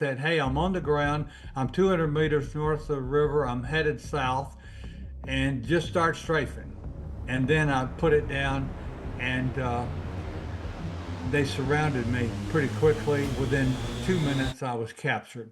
said, hey, I'm on the ground. I'm 200 meters north of the river. I'm headed south, and just start strafing. And then I put it down, and they surrounded me pretty quickly. Within 2 minutes, I was captured.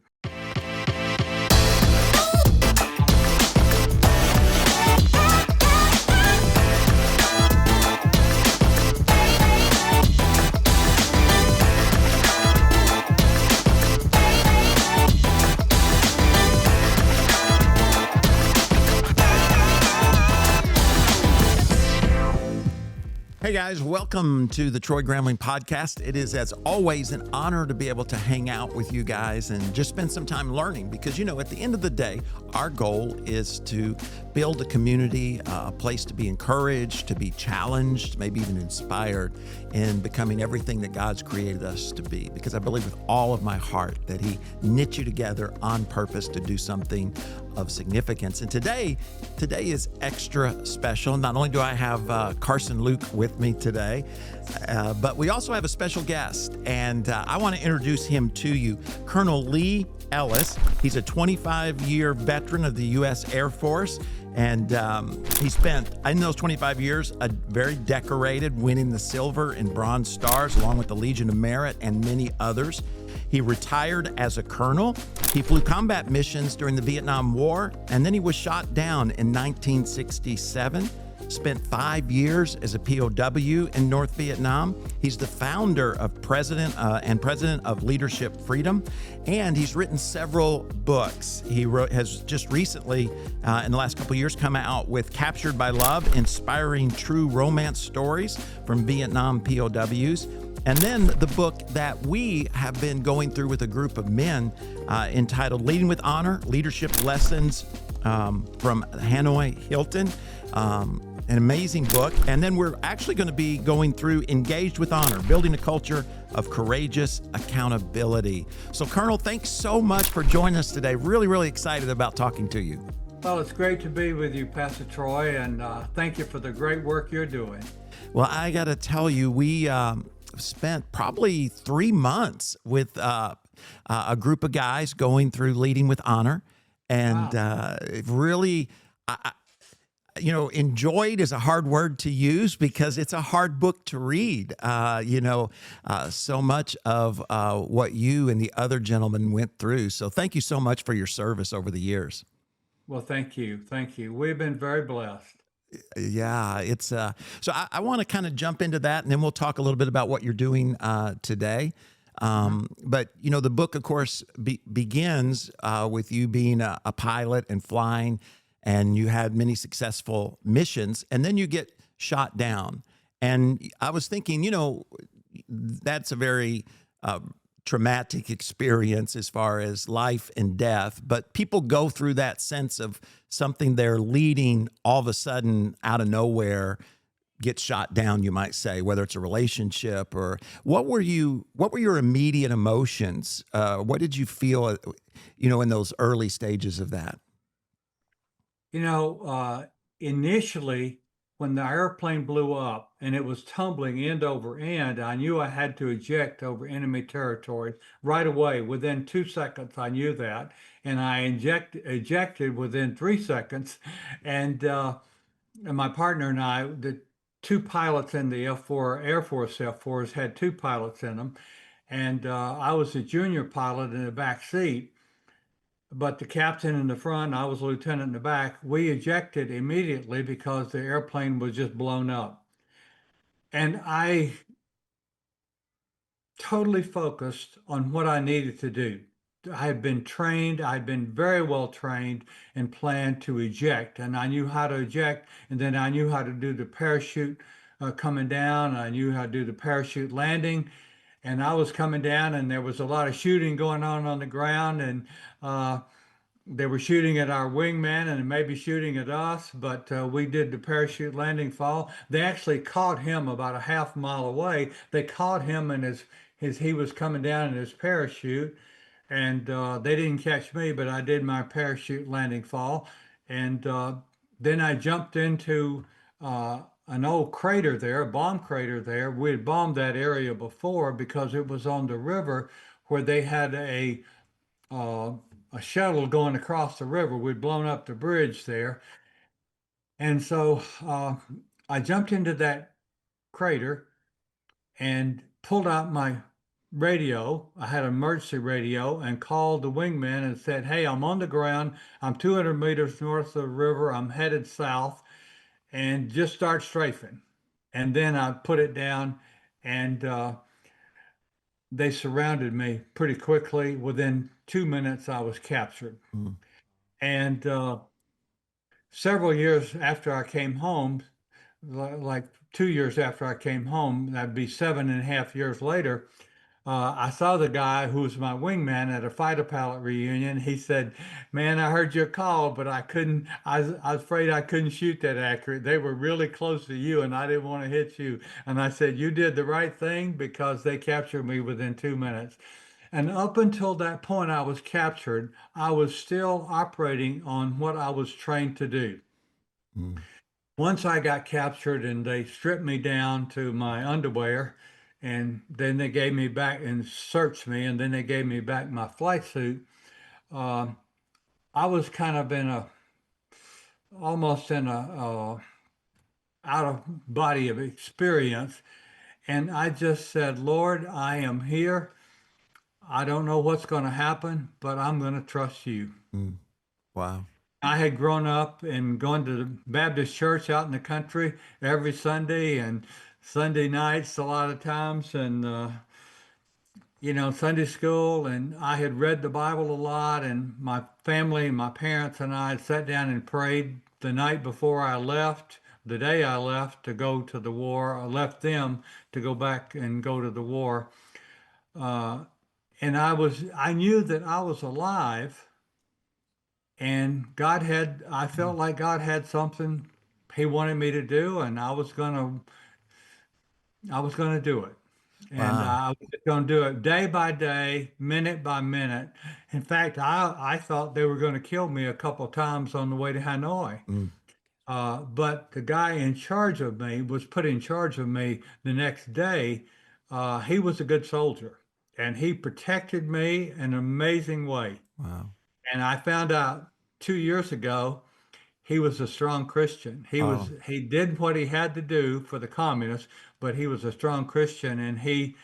Hey guys, welcome to the Troy Gramling podcast. It is, as always, an honor to be able to hang out with you guys and just spend some time learning because, at the end of the day, our goal is to build a community, a place to be encouraged, to be challenged, maybe even inspired in becoming everything that God's created us to be. Because I believe with all of my heart that He knit you together on purpose to do something of significance. And today is extra special. Not only do I have Carson Luke with me today, but we also have a special guest, and I want to introduce him to you. Colonel Lee Ellis. He's a 25-year veteran of the U.S. Air Force, and he spent, in those 25 years, a very decorated, winning the Silver and Bronze Stars, along with the Legion of Merit and many others. He retired as a colonel. He flew combat missions during the Vietnam War, and then he was shot down in 1967. Spent 5 years as a POW in North Vietnam. He's the founder of President of Leadership Freedom, and he's written several books. He has just recently, in the last couple of years, come out with Captured by Love, inspiring true romance stories from Vietnam POWs. And then the book that we have been going through with a group of men entitled Leading with Honor, Leadership Lessons from Hanoi Hilton. An amazing book. And then we're actually going to be going through Engaged with Honor, building a culture of courageous accountability. So, Colonel, thanks so much for joining us today. Really, really excited about talking to you. Well, it's great to be with you, Pastor Troy, and thank you for the great work you're doing. Well, I got to tell you, we spent probably 3 months with a group of guys going through Leading with Honor, and Wow. really, enjoyed is a hard word to use because it's a hard book to read. So much of what you and the other gentlemen went through. So thank you so much for your service over the years. Well, thank you. Thank you. We've been very blessed. Yeah, it's so I want to kind of jump into that, and then we'll talk a little bit about what you're doing today. But the book, of course, begins with you being a pilot and flying, and you had many successful missions, and then you get shot down. And I was thinking, that's a very traumatic experience as far as life and death, but people go through that sense of something they're leading all of a sudden out of nowhere gets shot down, you might say, whether it's a relationship or what were your immediate emotions? What did you feel, in those early stages of that? You know, initially, when the airplane blew up and it was tumbling end over end, I knew I had to eject over enemy territory right away. Within 2 seconds, I knew that, and I ejected within 3 seconds. And my partner and I, the two pilots in the F4 Air Force F4s had two pilots in them, and I was the junior pilot in the back seat. But the captain in the front, I was lieutenant in the back. We ejected immediately because the airplane was just blown up. And I totally focused on what I needed to do. I had been trained, I'd been very well trained and planned to eject. And I knew how to eject, and then I knew how to do the parachute coming down. I knew how to do the parachute landing. And I was coming down, and there was a lot of shooting going on the ground. And uh, they were shooting at our wingman and maybe shooting at us, but we did the parachute landing fall. They actually caught him about a half mile away. They caught him and his he was coming down in his parachute, and they didn't catch me, but I did my parachute landing fall, and then I jumped into an old crater there, a bomb crater there. We had bombed that area before because it was on the river where they had uh, a shuttle going across the river. We'd blown up the bridge there. And so I jumped into that crater and pulled out my radio. I had an emergency radio and called the wingman and said, "Hey, I'm on the ground. I'm 200 meters north of the river. I'm headed south," and just start strafing. And then I put it down, and they surrounded me pretty quickly. Within 2 minutes, I was captured. Mm. And several years after I came home, like 2 years after I came home, that'd be 7.5 years later, I saw the guy who was my wingman at a fighter pilot reunion. He said, "Man, I heard your call, but I couldn't, I was afraid I couldn't shoot that accurate. They were really close to you and I didn't want to hit you." And I said, "You did the right thing because they captured me within 2 minutes." And up until that point I was captured, I was still operating on what I was trained to do. Mm. Once I got captured and they stripped me down to my underwear, and then they gave me back and searched me, and then they gave me back my flight suit. Uh, I was kind of in a almost in a out of body of experience, and I just said, "Lord, I am here. I don't know what's going to happen, but I'm going to trust you." Mm. Wow. I had grown up and gone to the Baptist church out in the country every Sunday and Sunday nights a lot of times, and Sunday school, and I had read the Bible a lot, and my family, my parents and I had sat down and prayed the night before I left, the day I left to go to the war. I left them to go back and go to the war. Uh, and I knew that I was alive, and I Mm. felt like God had something He wanted me to do, and I was gonna do it. And Wow. I was going to do it day by day, minute by minute. In fact, I thought they were going to kill me a couple of times on the way to Hanoi. Mm. But the guy in charge of me was put in charge of me the next day. He was a good soldier and he protected me in an amazing way. Wow. And I found out 2 years ago he was a strong Christian. Oh, He did what he had to do for the communists, but he was a strong Christian and he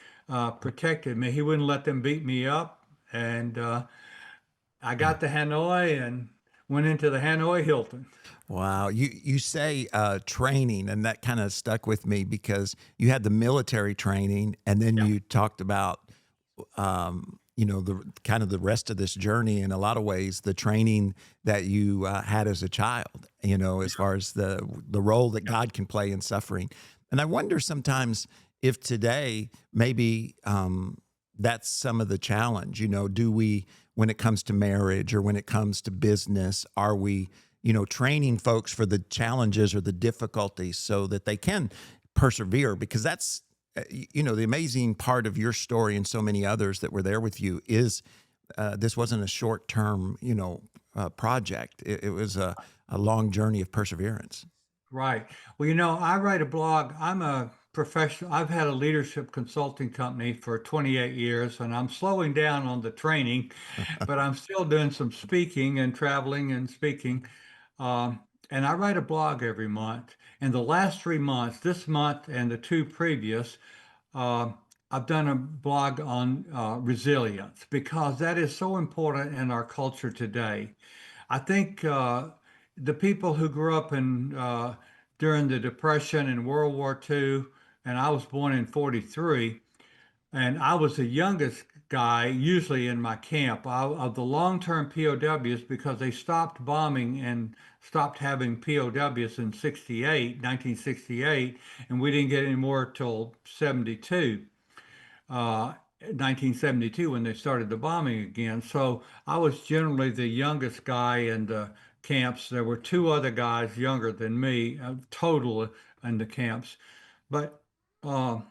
protected me. He wouldn't let them beat me up. And I got to Hanoi and went into the Hanoi Hilton. wow. You say training, and that kind of stuck with me because you had the military training, and then Yeah, you talked about the kind of the rest of this journey in a lot of ways, the training that you had as a child, as far as the role that yeah, God can play in suffering. And I wonder sometimes if today maybe that's some of the challenge. Do we, when it comes to marriage or when it comes to business, are we, training folks for the challenges or the difficulties so that they can persevere? Because that's the amazing part of your story and so many others that were there with you is this wasn't a short term, project. It was a long journey of perseverance. right. Well, I write a blog. I'm a professional. I've had a leadership consulting company for 28 years, and I'm slowing down on the training, but I'm still doing some speaking and traveling and speaking. And I write a blog every month. In the last 3 months, this month and the two previous, uh, I've done a blog on resilience because that is so important in our culture today. I think the people who grew up in during the Depression and World War II, and I was born in 43, and I was the youngest guy, usually in my camp, of the long-term POWs because they stopped bombing and stopped having POWs in 1968, and we didn't get any more till 72, 1972 when they started the bombing again. So I was generally the youngest guy in the camps. There were two other guys younger than me, total in the camps, but. Uh,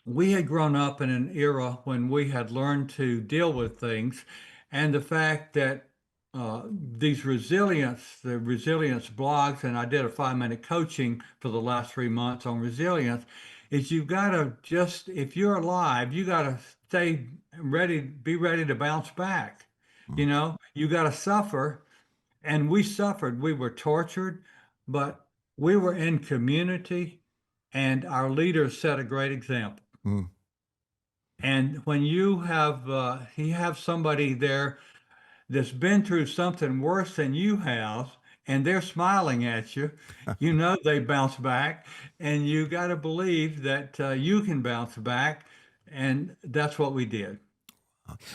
we had grown up in an era when we had learned to deal with things, and the fact that the resilience blogs, and I did a 5 minute coaching for the last 3 months on resilience, is you've got to just, if you're alive, you got to stay ready, be ready to bounce back. You know, you got to suffer. And we suffered. We were tortured, but we were in community, and our leaders set a great example. Mm. And when you have somebody there that's been through something worse than you have, and they're smiling at you, you know they bounce back, and you got to believe that you can bounce back, and that's what we did.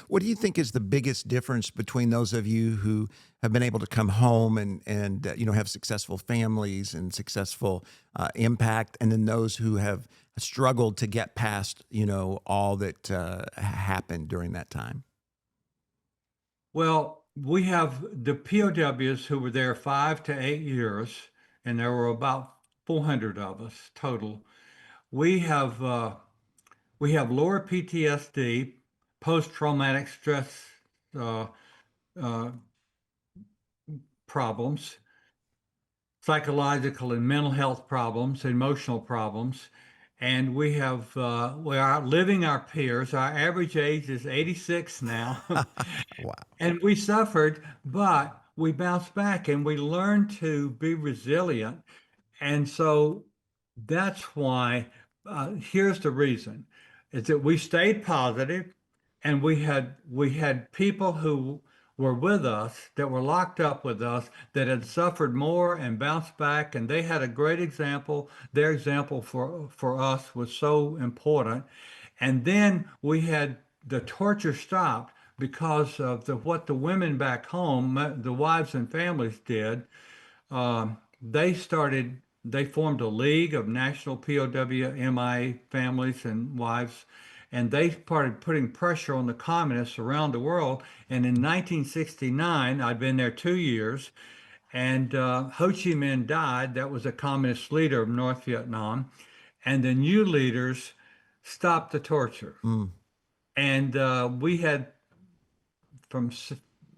What do you think is the biggest difference between those of you who have been able to come home and you know, have successful families and successful impact, and then those who have struggled to get past, you know, all that happened during that time? Well, we have the POWs who were there 5 to 8 years, and there were about 400 of us total. We have uh, we have lower PTSD, post-traumatic stress uh, uh, problems, psychological and mental health problems, emotional problems, and we are outliving our peers. Our average age is 86 now. Wow. And we suffered, but we bounced back and we learned to be resilient. And so that's why, here's the reason, is that we stayed positive, and we had people who were with us that were locked up with us that had suffered more and bounced back, and they had a great example. Their example for us was so important. And then we had the torture stopped because of what the women back home, the wives and families did. They started, they formed a league of national POW MI families and wives, and they started putting pressure on the communists around the world. And in 1969, I'd been there 2 years, and Ho Chi Minh died. That was a communist leader of North Vietnam. And the new leaders stopped the torture. Mm. And we had from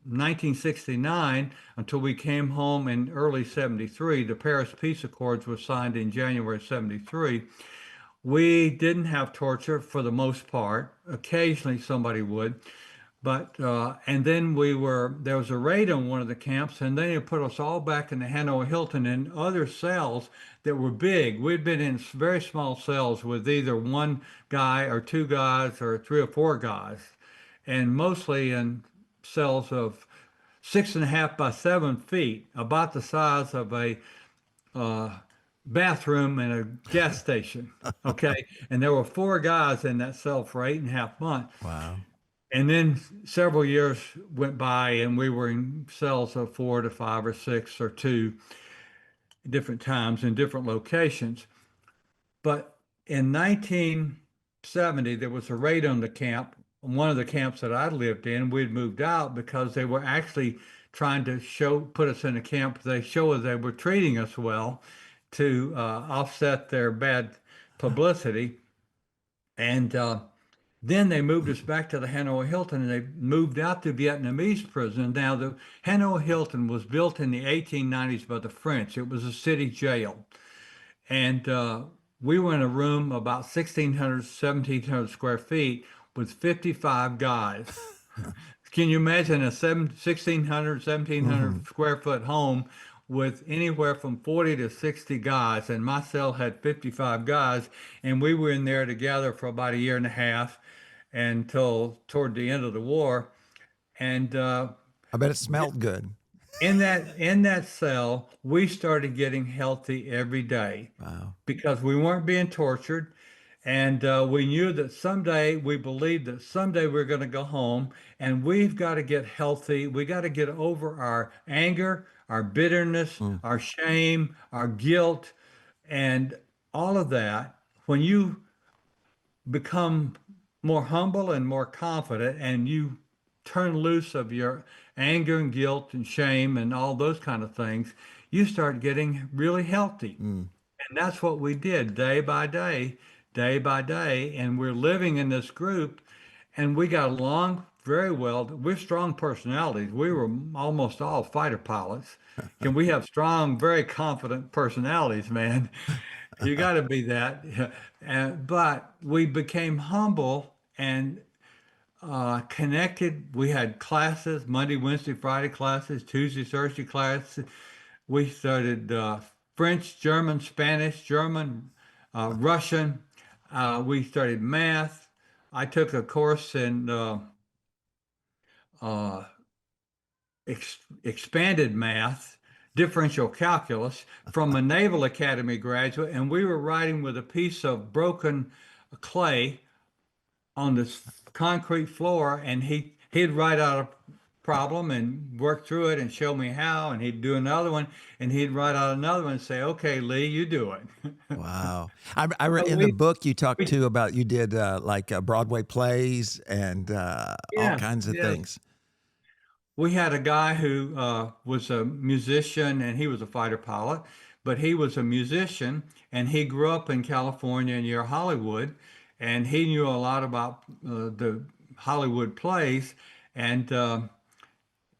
1969 until we came home in early 73. The Paris Peace Accords were signed in January 73. We didn't have torture for the most part. Occasionally somebody would. But and then there was a raid on one of the camps, and then they put us all back in the Hanoi Hilton in other cells that were big. We'd been in very small cells with either one guy or two guys or three or four guys, and mostly in cells of 6.5 by 7 feet, about the size of a uh, bathroom in a gas station. Okay, and there were four guys in that cell for 8.5 months. Wow. And then several years went by, and we were in cells of 4 to 5 or 6 or two different times in different locations. But in 1970, there was a raid on the camp, one of the camps that I lived in. We'd moved out because they were actually trying to put us in a camp. They show us they were treating us well to offset their bad publicity. And then they moved us back to the Hanoi Hilton, and they moved out to Vietnamese prison. Now, the Hanoi Hilton was built in the 1890s by the French. It was a city jail. And we were in a room about 1,600, 1,700 square feet with 55 guys. Can you imagine a 1,600, 1,700 square foot home with anywhere from 40 to 60 guys? And my cell had 55 guys, and we were in there together for about a year and a half until toward the end of the war. And I bet it smelled good. in that cell, we started getting healthy every day Wow. because we weren't being tortured. And we knew that someday, we believed that someday we're going to go home, and we've got to get healthy. We got to get over our anger, our bitterness, Mm. our shame, our guilt, and all of that. When you become more humble and more confident, and you turn loose of your anger and guilt and shame and all those kind of things, you start getting really healthy. Mm. And that's what we did day by day, day by day. And we're living in this group, and we got along very well. We're strong personalities. We were almost all fighter pilots. And we have strong, very confident personalities, man. You got to be that. But we became humble, and connected. We had classes, Monday, Wednesday, Friday classes, Tuesday, Thursday classes. We studied French, German, Spanish, German, Russian. We studied math. I took a course in uh, expanded math, differential calculus from a Naval Academy graduate, and we were writing with a piece of broken clay on this concrete floor, and he'd write out a problem and work through it and show me how, and he'd do another one, and he'd write out another one and say, "Okay, Lee, you do it." Wow. So In the we, book, you talked we too about you did like Broadway plays and all yes, kinds of yes. things. We had a guy who was a musician and he was a fighter pilot, but he was a musician and he grew up in California near Hollywood, and he knew a lot about the Hollywood plays, and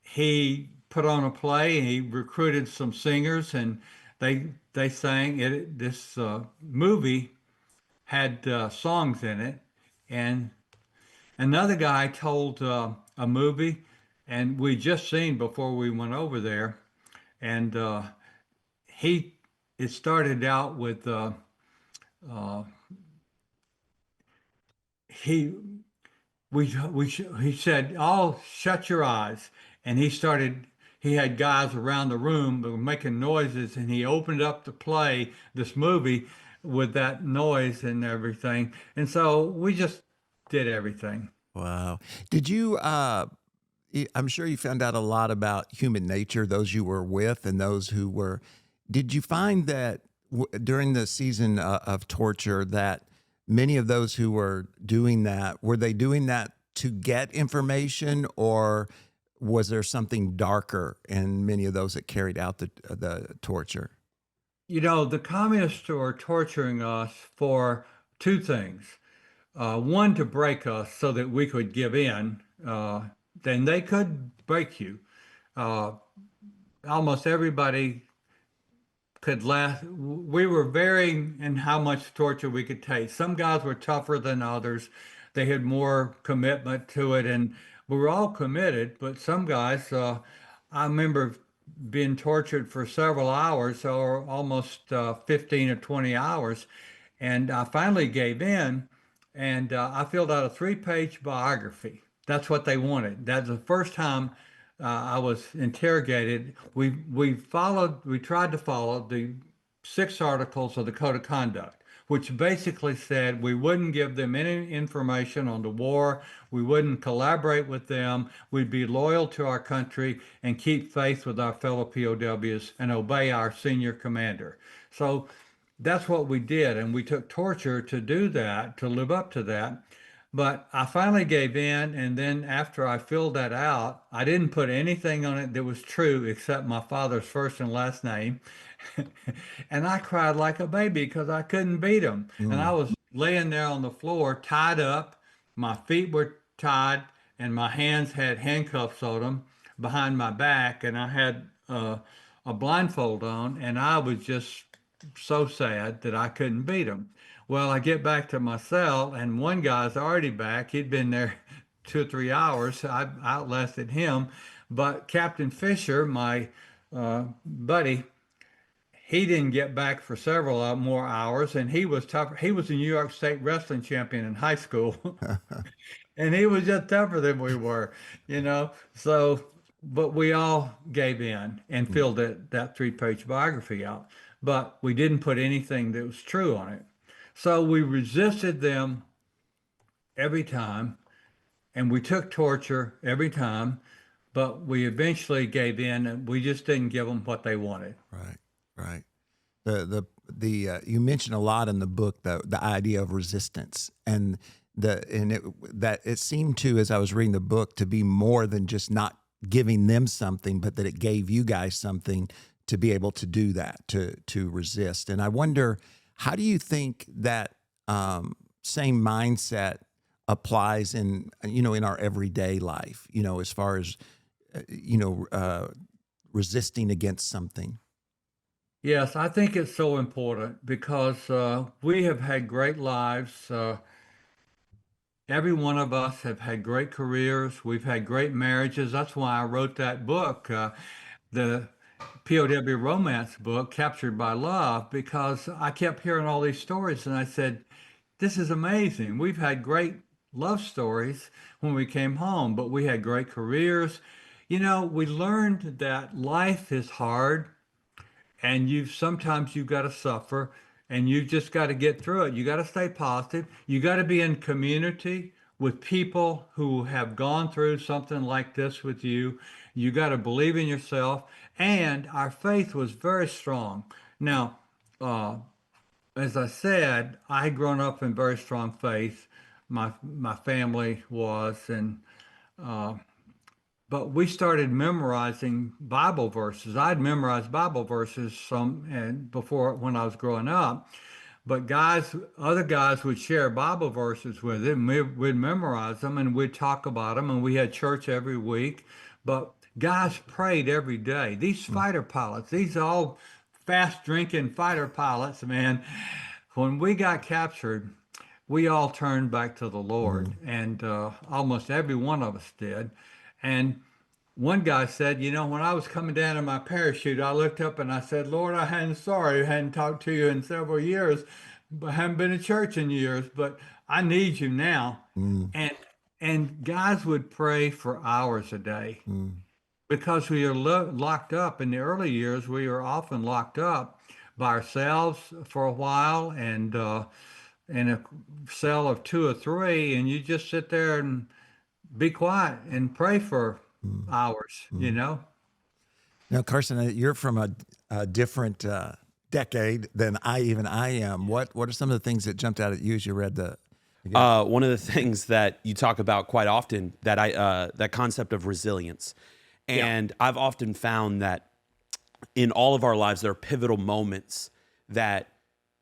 he put on a play and he recruited some singers, and they sang it. This movie had songs in it, and another guy told a movie, and we just seen before we went over there, and he it started out with uh, he he said, "All shut your eyes," and he started. He had guys around the room that were making noises, and he opened up to play this movie with that noise and everything, and so we just did everything. Wow. Did you I'm sure you found out a lot about human nature, those you were with and those who were. Did you find that during the season of torture that many of those who were doing that, were they doing that to get information, or was there something darker in many of those that carried out the torture? You know, the communists were torturing us for two things. One, to break us so that we could give in. Then they could break you. Uh, Almost everybody could last. We were varying in how much torture we could take. Some guys were tougher than others. They had more commitment to it, and we were all committed. But some guys, I remember being tortured for several hours, or almost 15 or 20 hours, and I finally gave in, and I filled out a three-page biography. That's what they wanted. That's the first time I was interrogated. We tried to follow the 6 articles of the Code of Conduct, which basically said we wouldn't give them any information on the war, we wouldn't collaborate with them, we'd be loyal to our country and keep faith with our fellow POWs and obey our senior commander. So that's what we did, and we took torture to do that, to live up to that. But I finally gave in, and then after I filled that out, I didn't put anything on it that was true except my father's first and last name. And I cried like a baby because I couldn't beat him. And I Mm. was laying there on the floor, tied up. My feet were tied, and my hands had handcuffs on them behind my back, and I had a blindfold on, and I was just so sad that I couldn't beat him. Well, I get back to my cell, and one guy's already back. He'd been there 2 or 3 hours. I outlasted him. But Captain Fisher, my buddy, he didn't get back for several more hours, and he was tougher. He was a New York State wrestling champion in high school, and he was just tougher than we were, you know. So, but we all gave in and filled that three-page biography out, but we didn't put anything that was true on it. So we resisted them every time, and we took torture every time, but we eventually gave in, and we just didn't give them what they wanted. Right, right. You mentioned a lot in the book the idea of resistance, and that it seemed to, as I was reading the book, to be more than just not giving them something, but that it gave you guys something to be able to do that, to resist. And I wonder, how do you think that same mindset applies in our everyday life? As far as resisting against something. Yes, I think it's so important because we have had great lives. every one of us have had great careers. We've had great marriages. That's why I wrote that book, the POW romance book, Captured by Love, because I kept hearing all these stories and I said, this is amazing. We've had great love stories when we came home, but we had great careers. We learned that life is hard and you've got to suffer and you've just got to get through it. You got to stay positive. You got to be in community with people who have gone through something like this with you. You got to believe in yourself. And our faith was very strong. Now, uh, as I said, I had grown up in very strong faith. My family was, and but we started memorizing Bible verses. I'd memorized Bible verses some and before when I was growing up, but other guys would share Bible verses with it, and we'd memorize them and we'd talk about them, and we had church every week. But guys prayed every day. These fighter pilots, these all fast drinking fighter pilots, man, when we got captured, we all turned back to the Lord, and almost every one of us did. And one guy said, when I was coming down in my parachute, I looked up and I said, Lord, I hadn't sorry, I hadn't talked to you in several years, but I haven't been to church in years, but I need you now. And and guys would pray for hours a day because we are locked up. In the early years, we were often locked up by ourselves for a while and in a cell of two or three, and you just sit there and be quiet and pray for hours. Now, Carson, you're from a different decade than I am. What are some of the things that jumped out at you as you read the? One of the things that you talk about quite often that concept of resilience, Yeah. and I've often found that in all of our lives there are pivotal moments that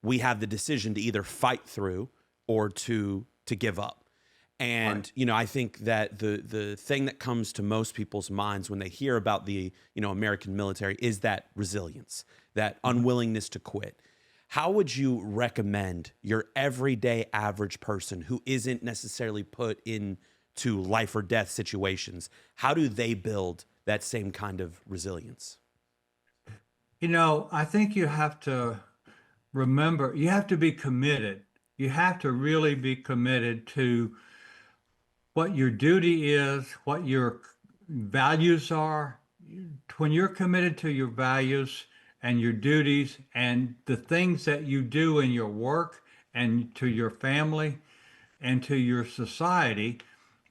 we have the decision to either fight through or to give up. And Right. I think that the thing that comes to most people's minds when they hear about the American military is that resilience, that unwillingness to quit. How would you recommend your everyday average person who isn't necessarily put into life or death situations? How do they build that same kind of resilience? I think you have to remember, you have to be committed. You have to really be committed to what your duty is, what your values are. When you're committed to your values and your duties and the things that you do in your work and to your family and to your society,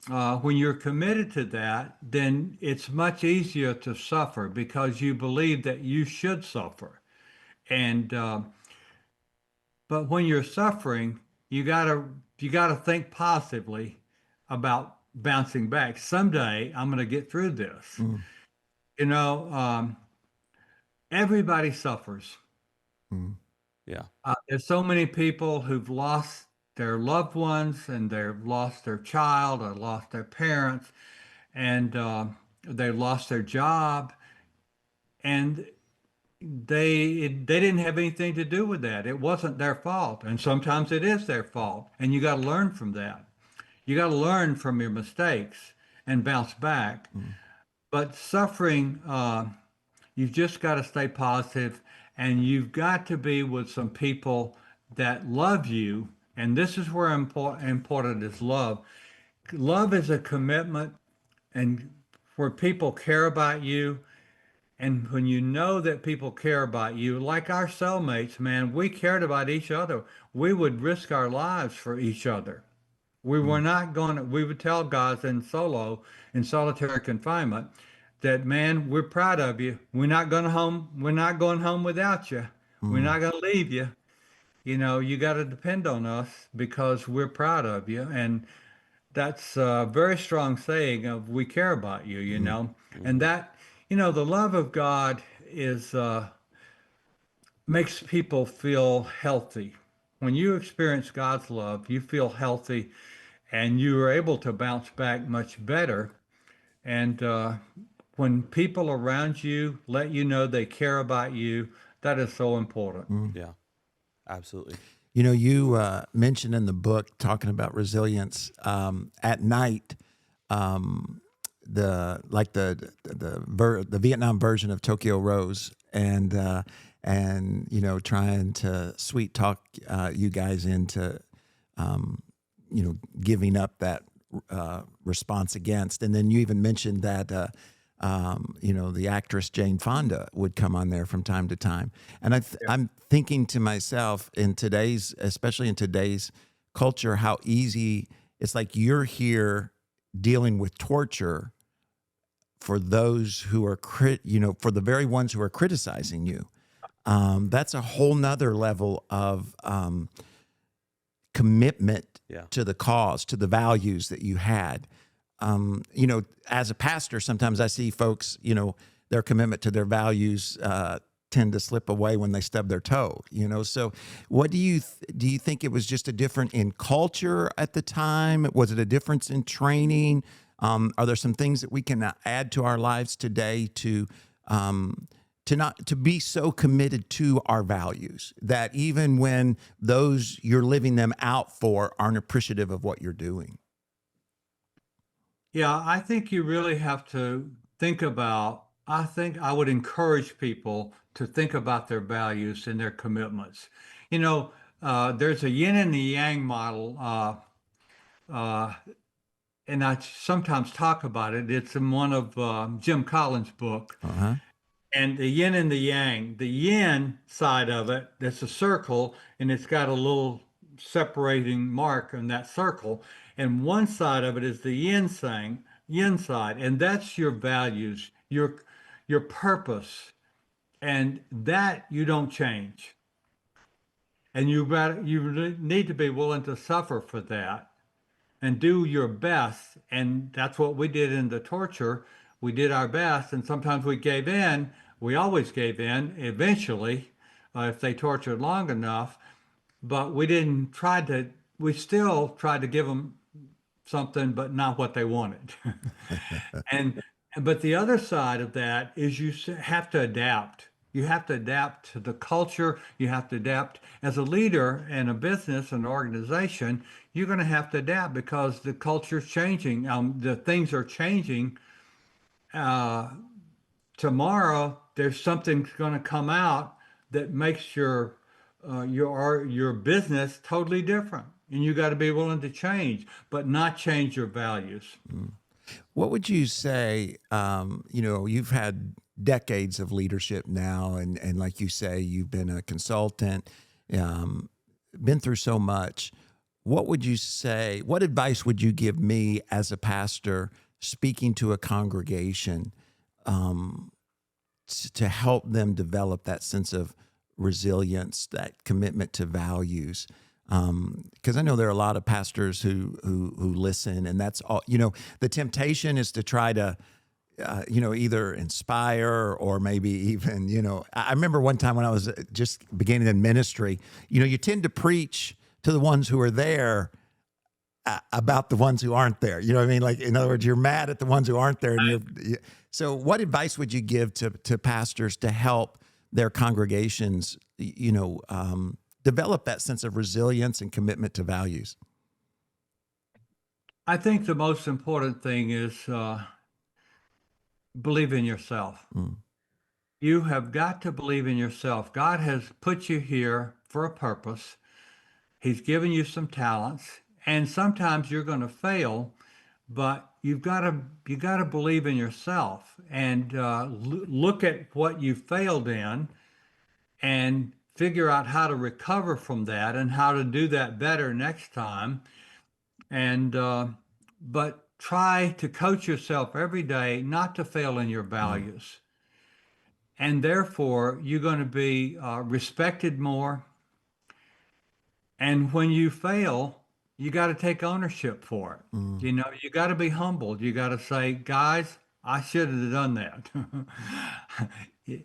when you're committed to that, then it's much easier to suffer because you believe that you should suffer. And but when you're suffering, you gotta think positively about bouncing back. Someday I'm going to get through this. Mm, You know, um, Everybody suffers. mm, Yeah. There's so many people who've lost their loved ones and they've lost their child or lost their parents and they lost their job and they didn't have anything to do with that. It wasn't their fault, and sometimes it is their fault, and you got to learn from that. You got to learn from your mistakes and bounce back. mm, But suffering, you've just got to stay positive, and you've got to be with some people that love you. And this is where important is love. Love is a commitment, and where people care about you. And when you know that people care about you, like our cellmates, man, we cared about each other. We would risk our lives for each other. We were mm, not going to, we would tell guys in solitary confinement, that, man, we're proud of you. We're not going home without you. We're mm, not going to leave you. You got to depend on us because we're proud of you. And that's a very strong saying of we care about you, mm, and Hmm. that, the love of God is, makes people feel healthy. When you experience God's love, you feel healthy and you are able to bounce back much better. And when people around you let you know they care about you, that is so important. mm. Yeah. Absolutely. You know, you mentioned in the book talking about resilience at night. Um, the Vietnam version of Tokyo Rose, and you know, trying to sweet talk you guys into you know, giving up that response against. And then you even mentioned that, you know, the actress Jane Fonda would come on there from time to time. And I'm thinking to myself, in today's, especially in today's culture, how easy it's like you're here dealing with torture for those who are you know, for the very ones who are criticizing you. That's a whole nother level of commitment Yeah. to the cause, to the values that you had. You know, as a pastor, sometimes I see folks, you know, their commitment to their values tend to slip away when they stub their toe, you know? So what do you think it was just a different in culture at the time? Was it a difference in training? Are there some things that we can add to our lives today to not to be so committed to our values that even when those you're living them out for aren't appreciative of what you're doing? Yeah, I think you really have to think about, I think I would encourage people to think about their values and their commitments. You know, there's a yin and the yang model, uh, and I sometimes talk about it. It's in one of Jim Collins' book. Uh-huh. And the yin and the yang, the yin side of it, that's a circle, and it's got a little separating mark on that circle. And one side of it is the yin side, and that's your values, your purpose, and that you don't change. And you need to be willing to suffer for that and do your best. And that's what we did in the torture. We did our best, and sometimes we gave in. We always gave in eventually, if they tortured long enough. But we didn't try to. We still tried to give them something, but not what they wanted. And but the other side of that is have to adapt. You have to adapt to the culture. You have to adapt as a leader in a business, an organization. You're going to have to adapt because the culture's changing. The things are changing. Uh, Tomorrow, there's something going to come out that makes your business totally different, and you got to be willing to change, but not change your values. What would you say? You know, you've had decades of leadership now, and like you say, you've been a consultant, um, been through so much. What would you say? What advice would you give me as a pastor speaking to a congregation to help them develop that sense of resilience, that commitment to values? Because I know there are a lot of pastors who listen, and that's all. You know, the temptation is to try to, you know, either inspire or maybe even, you know. I remember one time when I was just beginning in ministry. You know, you tend to preach to the ones who are there about the ones who aren't there. You know what I mean? Like, in other words, you're mad at the ones who aren't there, and so what advice would you give to pastors to help their congregations, you know, develop that sense of resilience and commitment to values? I think the most important thing is believe in yourself. Mm, You have got to believe in yourself. God has put you here for a purpose. He's given you some talents, and sometimes you're going to fail, but you got to believe in yourself and look at what you failed in and figure out how to recover from that and how to do that better next time. And but try to coach yourself every day not to fail in your mm, values, and therefore you're going to be respected more. And when you fail, you got to take ownership for it. mm, You know, you got to be humbled. You got to say, guys, I should have done that.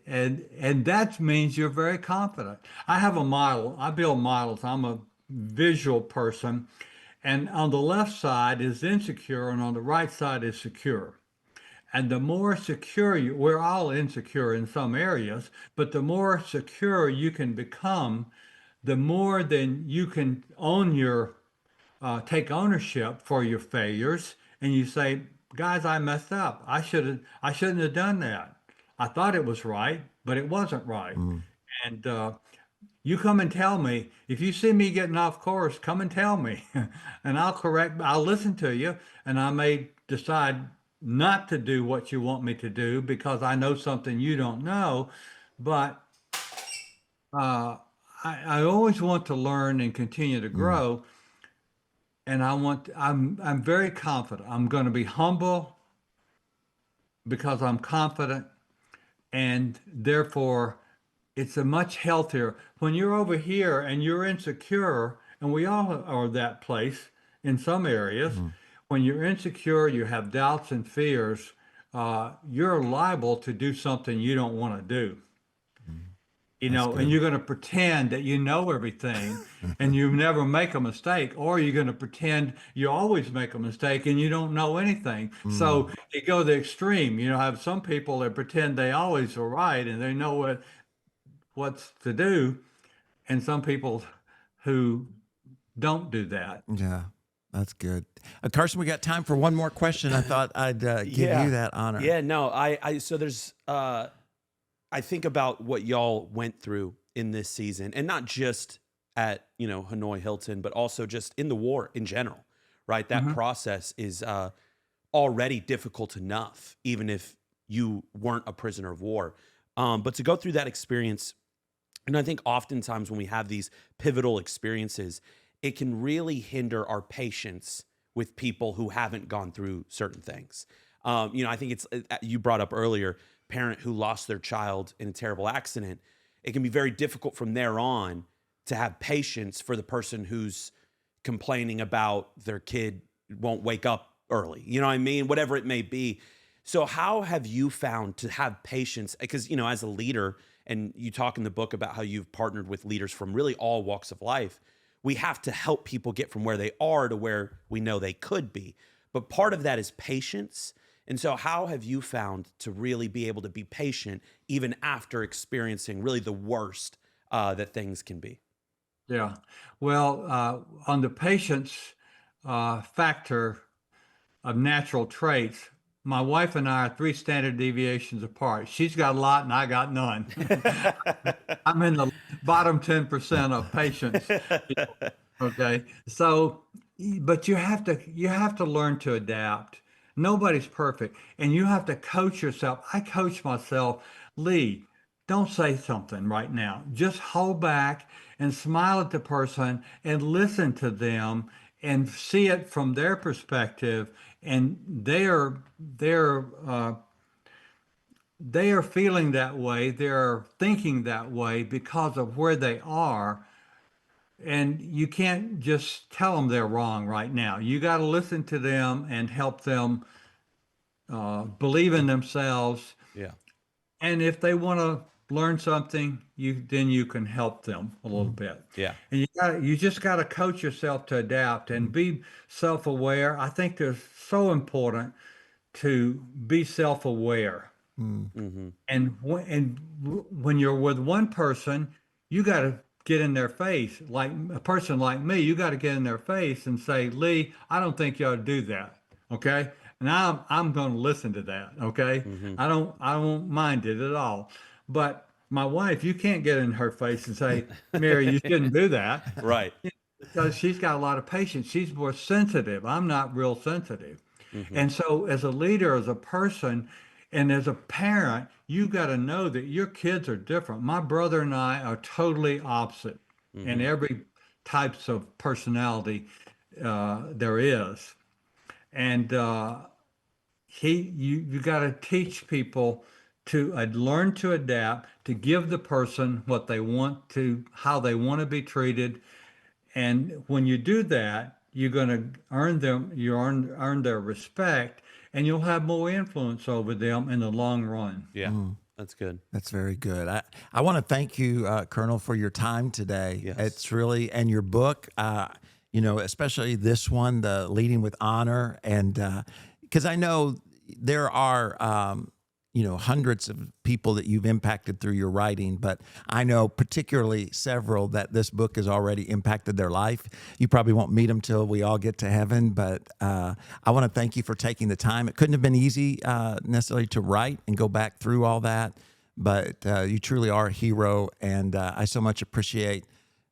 And that means you're very confident. I have a model. I build models. I'm a visual person. And on the left side is insecure, and on the right side is secure. And the more secure we're all insecure in some areas, but the more secure you can become, the more then you can take ownership for your failures, and you say, guys, I messed up. I shouldn't have done that. I thought it was right, but it wasn't right. Mm. And you come and tell me if you see me getting off course. Come and tell me, and I'll listen to you, and I may decide not to do what you want me to do because I know something you don't know. But uh, I always want to learn and continue to Mm. grow, and I'm very confident. I'm going to be humble because I'm confident, and therefore it's a much healthier when you're over here and you're insecure, and we all are that place in some areas. Mm. When you're insecure, you have doubts and fears, you're liable to do something you don't want to do. Mm. You That's know, and good. you're going to pretend that you know everything and you never make a mistake, or you're going to pretend you always make a mistake and you don't know anything. So Mm. you go the extreme. You know, have some people that pretend they always are right and they know what's to do, and some people who don't do that. Yeah, that's good. Carson, we got time for one more question. I thought I'd give you Yeah. that honor. Yeah, no, so there's, I think about what y'all went through in this season, and not just at, Hanoi Hilton, but also just in the war in general, right? That Mhm. process is already difficult enough, even if you weren't a prisoner of war. But to go through that experience, and I think oftentimes when we have these pivotal experiences, it can really hinder our patience with people who haven't gone through certain things. I think you brought up earlier, parent who lost their child in a terrible accident. It can be very difficult from there on to have patience for the person who's complaining about their kid won't wake up early. You know what I mean? Whatever it may be. So how have you found to have patience? Because, as a leader, and you talk in the book about how you've partnered with leaders from really all walks of life, we have to help people get from where they are to where we know they could be. But part of that is patience. And so how have you found to really be able to be patient even after experiencing really the worst that things can be? Yeah. Well, on the patience factor of natural traits, my wife and I are three standard deviations apart. She's got a lot and I got none. I'm in the bottom 10% of patience. Okay. So, but you have to learn to adapt. Nobody's perfect, and you have to coach yourself. I coach myself, Lee, don't say something right now. Just hold back and smile at the person and listen to them and see it from their perspective. And they are feeling that way. They're thinking that way because of where they are, and you can't just tell them they're wrong right now. You got to listen to them and help them believe in themselves. Yeah. And if they want to learn something, you can help them a little Mm. bit. Yeah. And you just got to coach yourself to adapt and be self-aware. I think it's so important to be self-aware. Mm. Mm-hmm. When you're with one person, you got to get in their face. Like a person like me, you got to get in their face and say, Lee, I don't think you ought to do that. Okay. And I'm going to listen to that. Okay. Mm-hmm. I won't mind it at all. But my wife, you can't get in her face and say, Mary, you shouldn't do that, Right. because she's got a lot of patience. She's more sensitive. I'm not real sensitive. Mm-hmm. And so, as a leader, as a person, and as a parent, you got to know that your kids are different. My brother and I are totally opposite in Mm-hmm. every types of personality there is. And you got to teach people to learn to adapt, to give the person what they want to, how they want to be treated, and when you do that, you're going to earn their respect, and you'll have more influence over them in the long run. Yeah. Mm. That's good. That's very good. I want to thank you, Colonel, for your time today. Yes. It's really, and your book, especially this one, the Leading with Honor. And because I know there are, hundreds of people that you've impacted through your writing, but I know particularly several that this book has already impacted their life. You probably won't meet them till we all get to heaven, but I want to thank you for taking the time. It couldn't have been easy necessarily to write and go back through all that, but you truly are a hero, and I so much appreciate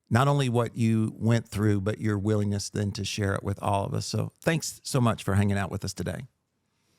not only what you went through, but your willingness then to share it with all of us. So thanks so much for hanging out with us today.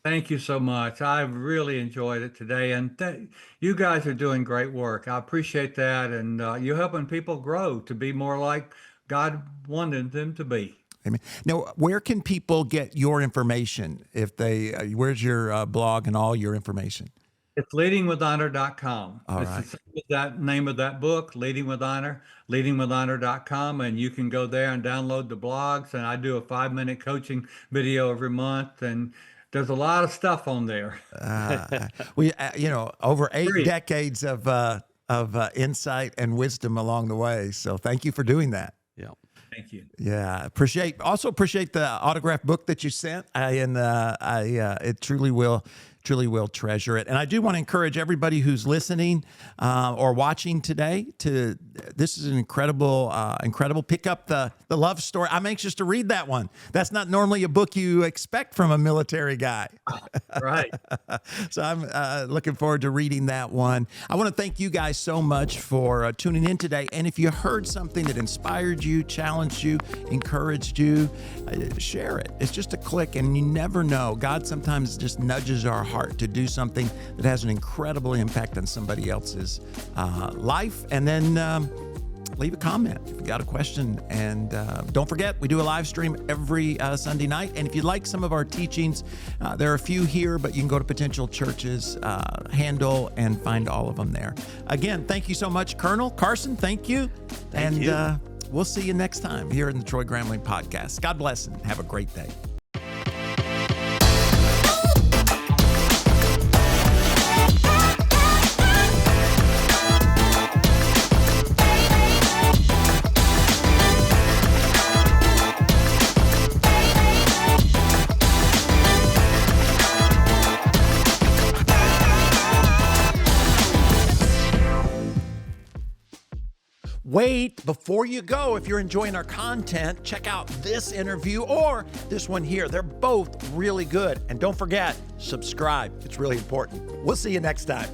Thank you so much. I've really enjoyed it today, and you guys are doing great work. I appreciate that, and you're helping people grow to be more like God wanted them to be. Amen. Now, where can people get your information? If they, where's your blog and all your information? It's leadingwithhonor.com. All It's right. the same as that name of that book, Leading with Honor, leadingwithhonor.com, and you can go there and download the blogs. And I do a 5-minute coaching video every month, and there's a lot of stuff on there. We, over 8 Free. decades of insight and wisdom along the way. So thank you for doing that. Yeah. Thank you. Yeah, appreciate the autographed book that you sent. It truly will treasure it. And I do want to encourage everybody who's listening or watching today this is an incredible pick up the love story. I'm anxious to read that one. That's not normally a book you expect from a military guy. Right. So I'm looking forward to reading that one. I want to thank you guys so much for tuning in today. And if you heard something that inspired you, challenged you, encouraged you, share it. It's just a click, and you never know. God sometimes just nudges our heart to do something that has an incredible impact on somebody else's life. And then leave a comment if you got a question. And don't forget, we do a live stream every Sunday night. And if you'd like some of our teachings, there are a few here, but you can go to Potential Church's handle and find all of them there. Again, thank you so much, Colonel Carson. Thank you. Thank you. We'll see you next time here in the Troy Gramling Podcast. God bless and have a great day. Wait, before you go, if you're enjoying our content, check out this interview or this one here. They're both really good. And don't forget, subscribe. It's really important. We'll see you next time.